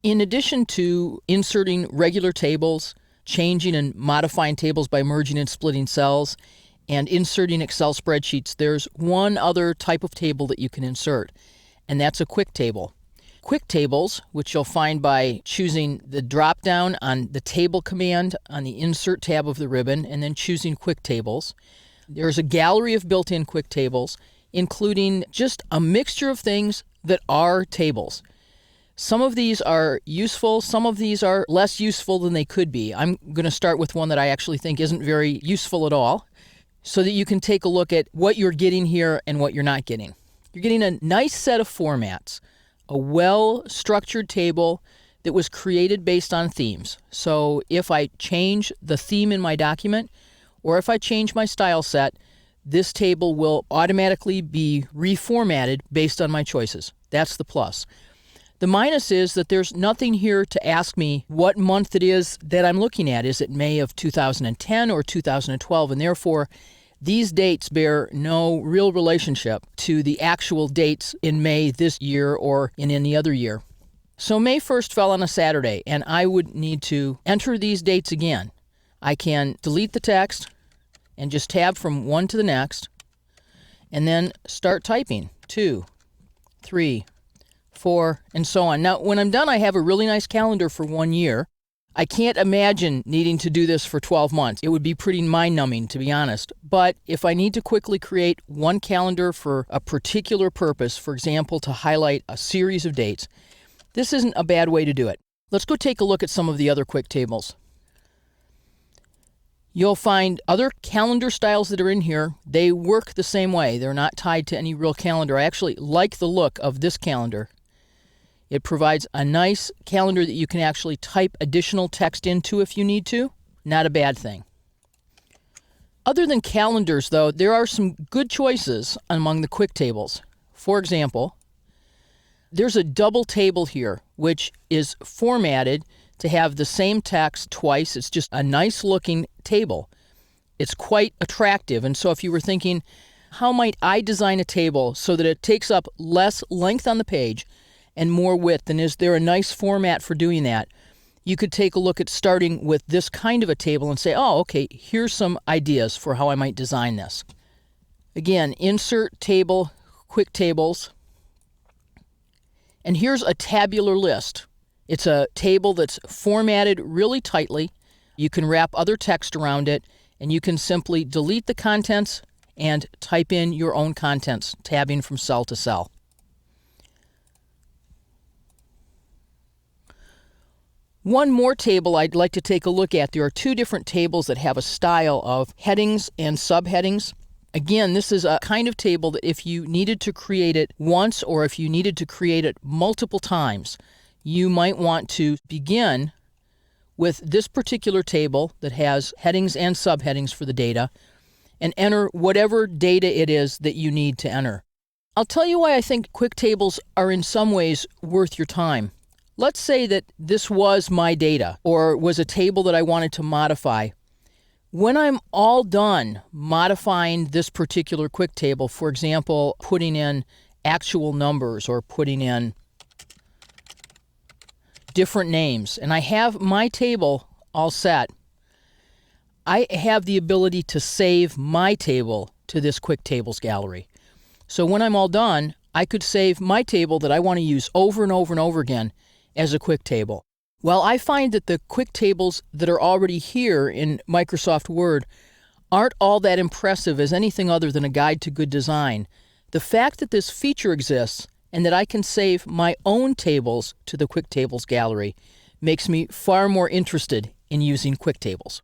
In addition to inserting regular tables, changing and modifying tables by merging and splitting cells, and inserting Excel spreadsheets, there's one other type of table that you can insert, and that's a quick table. Quick tables, which you'll find by choosing the drop-down on the Table command on the Insert tab of the ribbon, and then choosing Quick Tables. There's a gallery of built-in quick tables, including just a mixture of things that are tables. Some of these are useful, some of these are less useful than they could be. I'm going to start with one that I actually think isn't very useful at all, so that you can take a look at what you're getting here and what you're not getting. You're getting a nice set of formats, a well-structured table that was created based on themes. So if I change the theme in my document, or if I change my style set, this table will automatically be reformatted based on my choices. That's the plus. The minus is that there's nothing here to ask me what month it is that I'm looking at. Is it May of 2010 or 2012? And therefore, these dates bear no real relationship to the actual dates in May this year or in any other year. So May 1st fell on a Saturday, and I would need to enter these dates again. I can delete the text and just tab from one to the next, and then start typing 2, 3, 4, and so on. Now, when I'm done, I have a really nice calendar for 1 year. I can't imagine needing to do this for 12 months. It would be pretty mind-numbing, to be honest. But if I need to quickly create one calendar for a particular purpose, for example, to highlight a series of dates, this isn't a bad way to do it. Let's go take a look at some of the other quick tables. You'll find other calendar styles that are in here. They work the same way. They're not tied to any real calendar. I actually like the look of this calendar. It provides a nice calendar that you can actually type additional text into if you need to. Not a bad thing. Other than calendars, though, there are some good choices among the quick tables. For example, there's a double table here, which is formatted to have the same text twice. It's just a nice looking table. It's quite attractive. And so if you were thinking, how might I design a table so that it takes up less length on the page and more width, and is there a nice format for doing that? You could take a look at starting with this kind of a table and say, oh, okay, here's some ideas for how I might design this. Again, insert table, quick tables. And here's a tabular list. It's a table that's formatted really tightly. You can wrap other text around it, and you can simply delete the contents and type in your own contents, tabbing from cell to cell. One more table I'd like to take a look at. There are two different tables that have a style of headings and subheadings. Again, this is a kind of table that if you needed to create it once or if you needed to create it multiple times, you might want to begin with this particular table that has headings and subheadings for the data and enter whatever data it is that you need to enter. I'll tell you why I think quick tables are in some ways worth your time. Let's say that this was my data or was a table that I wanted to modify. When I'm all done modifying this particular quick table, for example, putting in actual numbers or putting in different names, and I have my table all set, I have the ability to save my table to this quick tables gallery. So when I'm all done, I could save my table that I want to use over and over and over again as a quick table. Well, I find that the quick tables that are already here in Microsoft Word aren't all that impressive as anything other than a guide to good design. The fact that this feature exists and that I can save my own tables to the quick tables gallery makes me far more interested in using quick tables.